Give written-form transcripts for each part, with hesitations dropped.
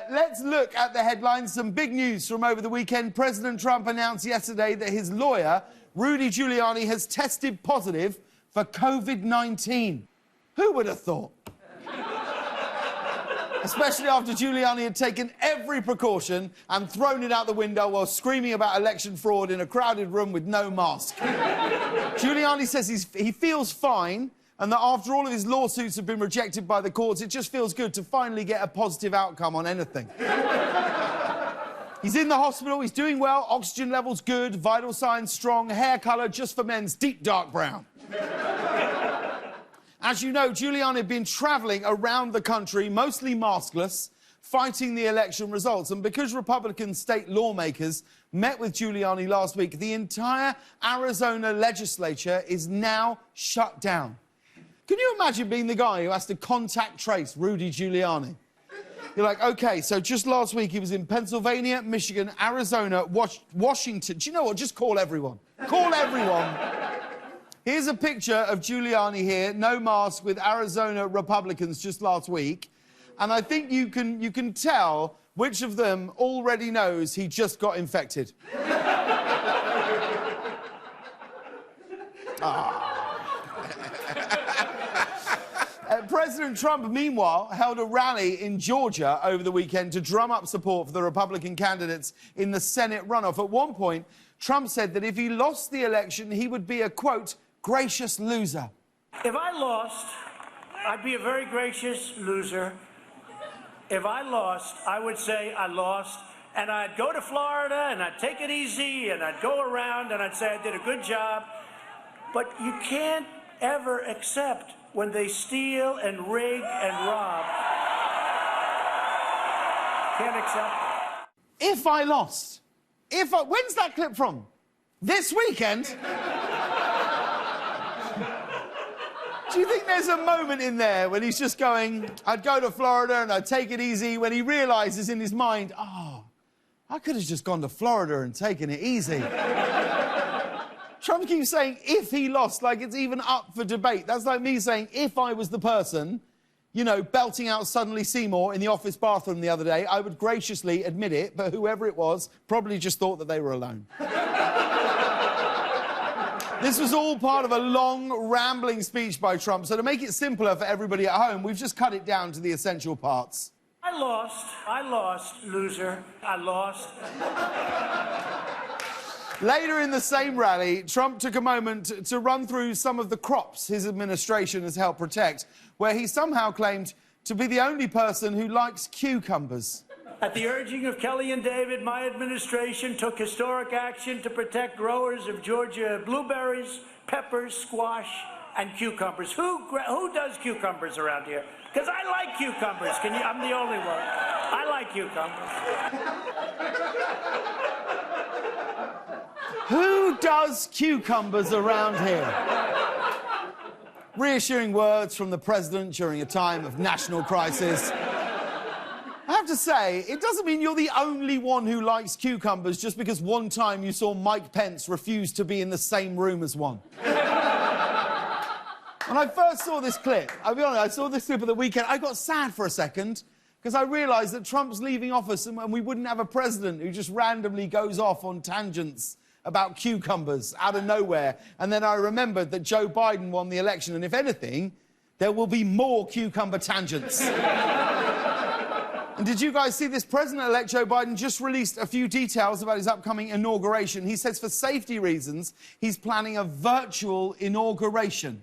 Let's look at the headlines. Some big news from over the weekend. President Trump announced yesterday that his lawyer, Rudy Giuliani, has tested positive for COVID-19. Who would have thought? Especially after Giuliani had taken every precaution and thrown it out the window while screaming about election fraud in a crowded room with no mask. Giuliani says he feels fine and that after all of his lawsuits have been rejected by the courts, it just feels good to finally get a positive outcome on anything. He's in the hospital, he's doing well, oxygen levels good, vital signs strong, hair colour just for men's deep dark brown. As you know, Giuliani had been travelling around the country, mostly maskless, fighting the election results. And because Republican state lawmakers met with Giuliani last week, the entire Arizona legislature is now shut down. Can you imagine being the guy who has to contact trace Rudy Giuliani? You're like, OK, so just last week he was in Pennsylvania, Michigan, Arizona, Washington. Do you know what? Just call everyone. Call everyone. Here's a picture of Giuliani here, no mask, with Arizona Republicans just last week. And I think you can tell which of them already knows he just got infected. President Trump, meanwhile, held a rally in Georgia over the weekend to drum up support for the Republican candidates in the Senate runoff. At one point, Trump said that if he lost the election, he would be a, quote, gracious loser. If I lost, I'd be a very gracious loser. If I lost, I would say I lost, and I'd go to Florida, and I'd take it easy, and I'd go around, and I'd say I did a good job. But you can't ever accept when they steal and rig and rob. Can't accept it. If I lost. When's that clip from? This weekend? Do you think there's a moment in there when he's just going, I'd go to Florida and I'd take it easy, when he realises in his mind, oh, I could have just gone to Florida and taken it easy. Trump keeps saying, if he lost, like it's even up for debate. That's like me saying, if I was the person, you know, belting out Suddenly Seymour in the office bathroom the other day, I would graciously admit it, but whoever it was probably just thought that they were alone. This was all part of a long, rambling speech by Trump, so to make it simpler for everybody at home, we've just cut it down to the essential parts. I lost, loser, I lost. Later in the same rally, Trump took a moment to run through some of the crops his administration has helped protect, where he somehow claimed to be the only person who likes cucumbers. At the urging of Kelly and David, my administration took historic action to protect growers of Georgia blueberries, peppers, squash, and cucumbers. Who does cucumbers around here? Because I like cucumbers. I'm the only one. I like cucumbers. Who does cucumbers around here? Reassuring words from the president during a time of national crisis. I have to say, it doesn't mean you're the only one who likes cucumbers just because one time you saw Mike Pence refuse to be in the same room as one. When I first saw this clip, I'll be honest, I saw this clip at the weekend, I got sad for a second because I realised that Trump's leaving office and we wouldn't have a president who just randomly goes off on tangents about cucumbers out of nowhere. And then I remembered that Joe Biden won the election, and if anything, there will be more cucumber tangents. And did you guys see this? President-elect Joe Biden just released a few details about his upcoming inauguration. He says for safety reasons, he's planning a virtual inauguration.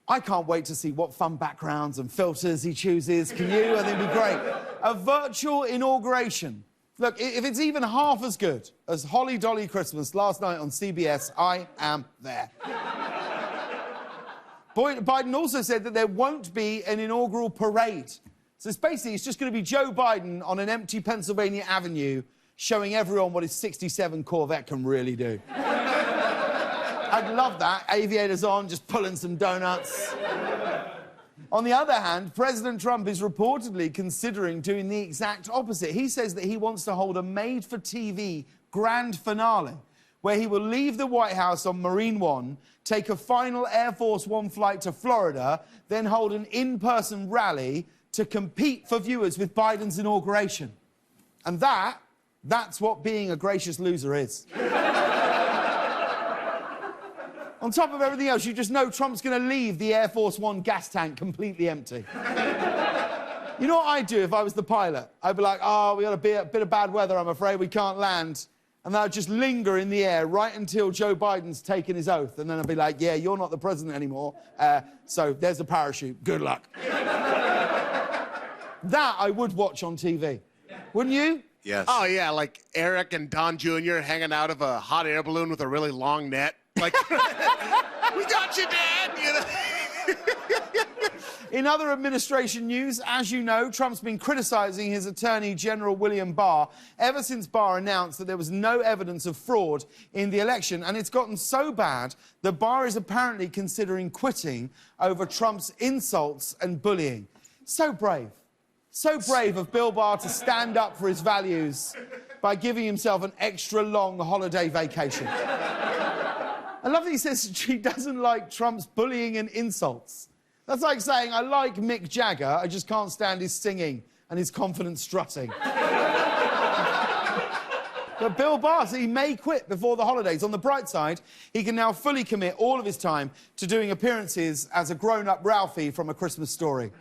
I can't wait to see what fun backgrounds and filters he chooses. Can you? I think it'd be great. A virtual inauguration. Look, if it's even half as good as Holly Dolly Christmas last night on CBS, I am there. Biden also said that there won't be an inaugural parade. So it's basically, it's just going to be Joe Biden on an empty Pennsylvania Avenue showing everyone what his 67 Corvette can really do. I'd love that. Aviators on, just pulling some donuts. On the other hand, President Trump is reportedly considering doing the exact opposite. He says that he wants to hold a made-for-TV grand finale where he will leave the White House on Marine One, take a final Air Force One flight to Florida, then hold an in-person rally to compete for viewers with Biden's inauguration. And that's what being a gracious loser is. On top of everything else, you just know Trump's going to leave the Air Force One gas tank completely empty. You know what I'd do if I was the pilot? I'd be like, oh, we got a bit of bad weather, I'm afraid, we can't land. And then I'd just linger in the air right until Joe Biden's taken his oath. And then I'd be like, yeah, you're not the president anymore, so there's a parachute. Good luck. That I would watch on TV. Wouldn't you? Yes. Oh, yeah, like Eric and Don Jr. hanging out of a hot air balloon with a really long net. Like, we got you, Dad, you know? In other administration news, as you know, Trump's been criticising his Attorney General William Barr ever since Barr announced that there was no evidence of fraud in the election. And it's gotten so bad that Barr is apparently considering quitting over Trump's insults and bullying. So brave. So brave of Bill Barr to stand up for his values by giving himself an extra long holiday vacation. I love that he says she doesn't like Trump's bullying and insults. That's like saying, I like Mick Jagger, I just can't stand his singing and his confident strutting. But Bill Barr said he may quit before the holidays. On the bright side, he can now fully commit all of his time to doing appearances as a grown-up Ralphie from A Christmas Story.